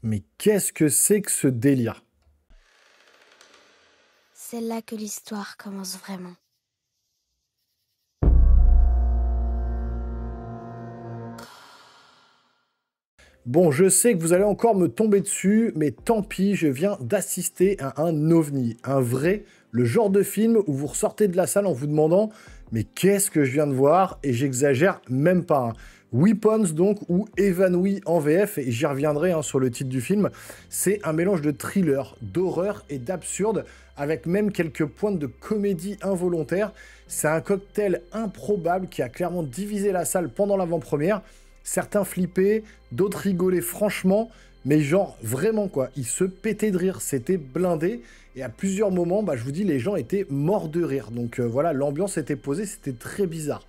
Mais qu'est-ce que c'est que ce délire? C'est là que l'histoire commence vraiment. Bon, je sais que vous allez encore me tomber dessus, mais tant pis, je viens d'assister à un ovni, un vrai, le genre de film où vous ressortez de la salle en vous demandant mais qu'est-ce que je viens de voir? Et j'exagère même pas, hein. Weapons donc, ou Évanoui en VF, et j'y reviendrai sur le titre du film. C'est un mélange de thriller, d'horreur et d'absurde, avec même quelques pointes de comédie involontaire. C'est un cocktail improbable qui a clairement divisé la salle pendant l'avant-première. Certains flippaient, d'autres rigolaient franchement, mais genre vraiment quoi, ils se pétaient de rire, c'était blindé, et à plusieurs moments, je vous dis, les gens étaient morts de rire, donc voilà, l'ambiance était posée, c'était très bizarre.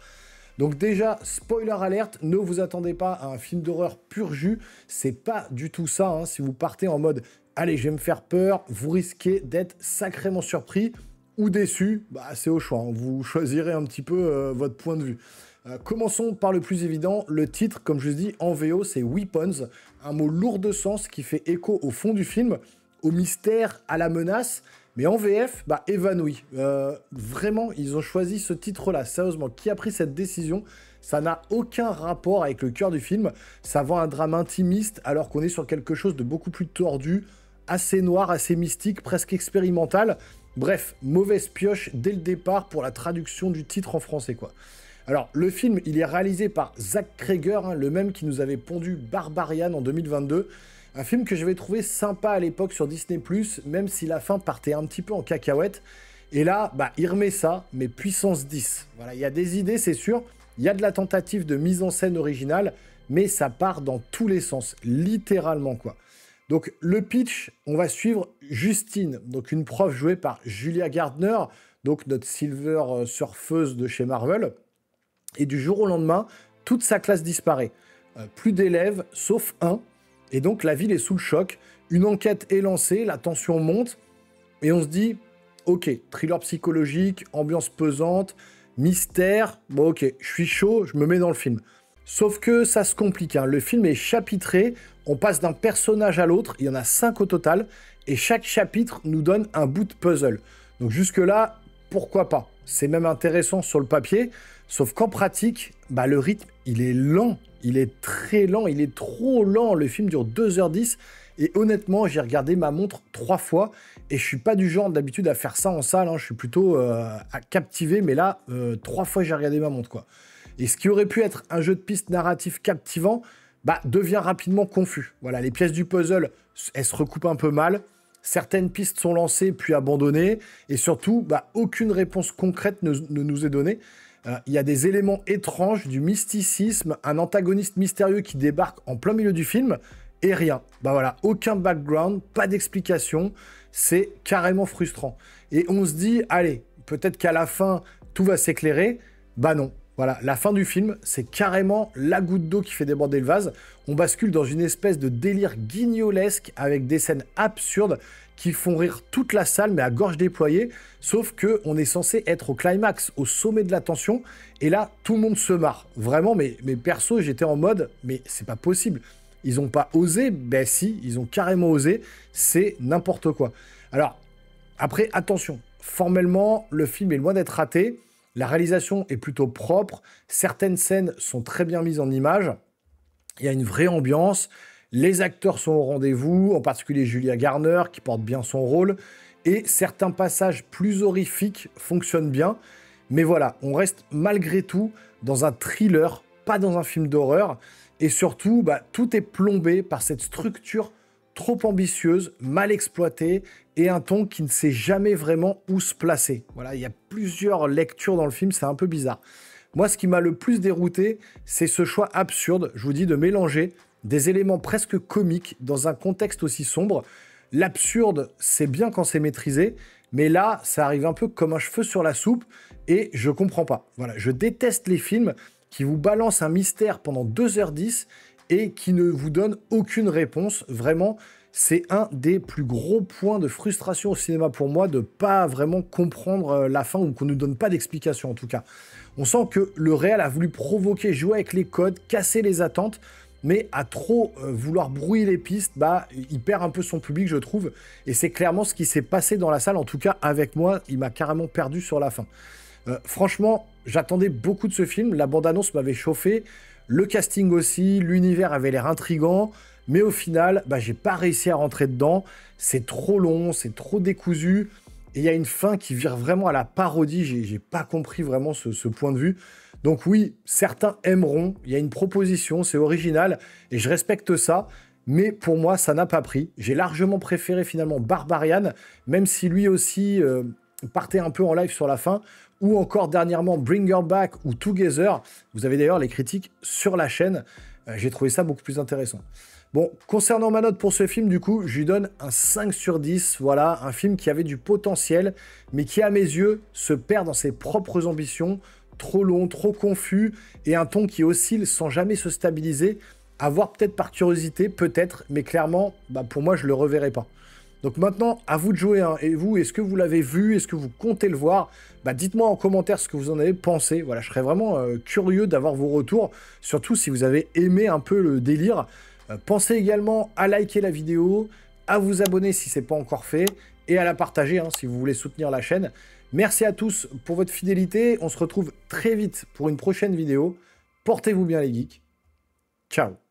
Donc déjà, spoiler alerte, ne vous attendez pas à un film d'horreur pur jus, c'est pas du tout ça, hein. Si vous partez en mode « allez, je vais me faire peur », vous risquez d'être sacrément surpris ou déçu, c'est au choix, hein. Vous choisirez un petit peu votre point de vue. Commençons par le plus évident, le titre, comme je vous dis, en VO, c'est Weapons, un mot lourd de sens qui fait écho au fond du film, au mystère, à la menace, mais en VF, évanoui. Vraiment, ils ont choisi ce titre-là, sérieusement. Qui a pris cette décision? Ça n'a aucun rapport avec le cœur du film, ça vend un drame intimiste alors qu'on est sur quelque chose de beaucoup plus tordu, assez noir, assez mystique, presque expérimental. Bref, mauvaise pioche dès le départ pour la traduction du titre en français, quoi. Alors, le film, il est réalisé par Zach Cregger, le même qui nous avait pondu Barbarian en 2022. Un film que j'avais trouvé sympa à l'époque sur Disney+, même si la fin partait un petit peu en cacahuète. Et là, il remet ça, mais puissance 10. Voilà, il y a des idées, c'est sûr. Il y a de la tentative de mise en scène originale, mais ça part dans tous les sens, littéralement, quoi. Donc, le pitch, on va suivre Justine, donc une prof jouée par Julia Gardner, donc notre silver surfeuse de chez Marvel. Et du jour au lendemain, toute sa classe disparaît. Plus d'élèves, sauf un. Et donc, la ville est sous le choc. Une enquête est lancée, la tension monte. Et on se dit, ok, thriller psychologique, ambiance pesante, mystère. Bon, ok, je suis chaud, je me mets dans le film. Sauf que ça se complique, hein. Le film est chapitré. On passe d'un personnage à l'autre. Il y en a 5 au total. Et chaque chapitre nous donne un bout de puzzle. Donc jusque-là, pourquoi pas? C'est même intéressant sur le papier. Sauf qu'en pratique, le rythme, il est lent. Il est très lent, il est trop lent. Le film dure 2h10. Et honnêtement, j'ai regardé ma montre 3 fois. Et je suis pas du genre d'habitude à faire ça en salle, hein. Je suis plutôt à captiver. Mais là, 3 fois, j'ai regardé ma montre, quoi. Et ce qui aurait pu être un jeu de piste narratif captivant, devient rapidement confus. Voilà, les pièces du puzzle, elles se recoupent un peu mal. Certaines pistes sont lancées puis abandonnées. Et surtout, aucune réponse concrète ne nous est donnée. Il y a des éléments étranges, du mysticisme, un antagoniste mystérieux qui débarque en plein milieu du film, et rien. Voilà, aucun background, pas d'explication, c'est carrément frustrant. Et on se dit, allez, peut-être qu'à la fin, tout va s'éclairer. Non. Voilà, la fin du film, c'est carrément la goutte d'eau qui fait déborder le vase. On bascule dans une espèce de délire guignolesque avec des scènes absurdes qui font rire toute la salle, mais à gorge déployée, sauf qu'on est censé être au climax, au sommet de la tension, et là, tout le monde se marre. Vraiment, mais perso, j'étais en mode, mais c'est pas possible. Ils n'ont pas osé? Si, ils ont carrément osé, c'est n'importe quoi. Alors, après, attention, formellement, le film est loin d'être raté, la réalisation est plutôt propre, certaines scènes sont très bien mises en image, il y a une vraie ambiance, les acteurs sont au rendez-vous, en particulier Julia Garner, qui porte bien son rôle, et certains passages plus horrifiques fonctionnent bien, mais voilà, on reste malgré tout dans un thriller, pas dans un film d'horreur, et surtout, tout est plombé par cette structure trop ambitieuse, mal exploitée, et un ton qui ne sait jamais vraiment où se placer. Voilà, il y a plusieurs lectures dans le film, c'est un peu bizarre. Moi, ce qui m'a le plus dérouté, c'est ce choix absurde, je vous dis, de mélanger des éléments presque comiques dans un contexte aussi sombre. L'absurde, c'est bien quand c'est maîtrisé, mais là, ça arrive un peu comme un cheveu sur la soupe, et je comprends pas. Voilà, je déteste les films qui vous balancent un mystère pendant 2h10 et qui ne vous donnent aucune réponse. Vraiment, c'est un des plus gros points de frustration au cinéma pour moi, de pas vraiment comprendre la fin, ou qu'on ne nous donne pas d'explication en tout cas. On sent que le réal a voulu provoquer, jouer avec les codes, casser les attentes, mais à trop vouloir brouiller les pistes, bah, il perd un peu son public, je trouve. Et c'est clairement ce qui s'est passé dans la salle, en tout cas avec moi, il m'a carrément perdu sur la fin. Franchement, j'attendais beaucoup de ce film, la bande-annonce m'avait chauffé, le casting aussi, l'univers avait l'air intriguant, mais au final, bah, j'ai pas réussi à rentrer dedans, c'est trop long, c'est trop décousu, et il y a une fin qui vire vraiment à la parodie, j'ai pas compris vraiment ce point de vue. Donc oui, certains aimeront, il y a une proposition, c'est original, et je respecte ça, mais pour moi, ça n'a pas pris. J'ai largement préféré finalement Barbarian, même si lui aussi partait un peu en live sur la fin, ou encore dernièrement Bring Her Back ou Together. Vous avez d'ailleurs les critiques sur la chaîne, j'ai trouvé ça beaucoup plus intéressant. Bon, concernant ma note pour ce film, du coup, je lui donne un 5 sur 10. Voilà, un film qui avait du potentiel, mais qui, à mes yeux, se perd dans ses propres ambitions. Trop long, trop confus, et un ton qui oscille sans jamais se stabiliser. À voir peut-être par curiosité, peut-être, mais clairement, bah, pour moi, je le reverrai pas. Donc maintenant, à vous de jouer. Hein. Et vous, est-ce que vous l'avez vu? Est-ce que vous comptez le voir? Bah, dites-moi en commentaire ce que vous en avez pensé. Voilà, je serais vraiment curieux d'avoir vos retours, surtout si vous avez aimé un peu le délire. Pensez également à liker la vidéo, à vous abonner si ce n'est pas encore fait, et à la partager hein, si vous voulez soutenir la chaîne. Merci à tous pour votre fidélité. On se retrouve très vite pour une prochaine vidéo. Portez-vous bien les geeks. Ciao.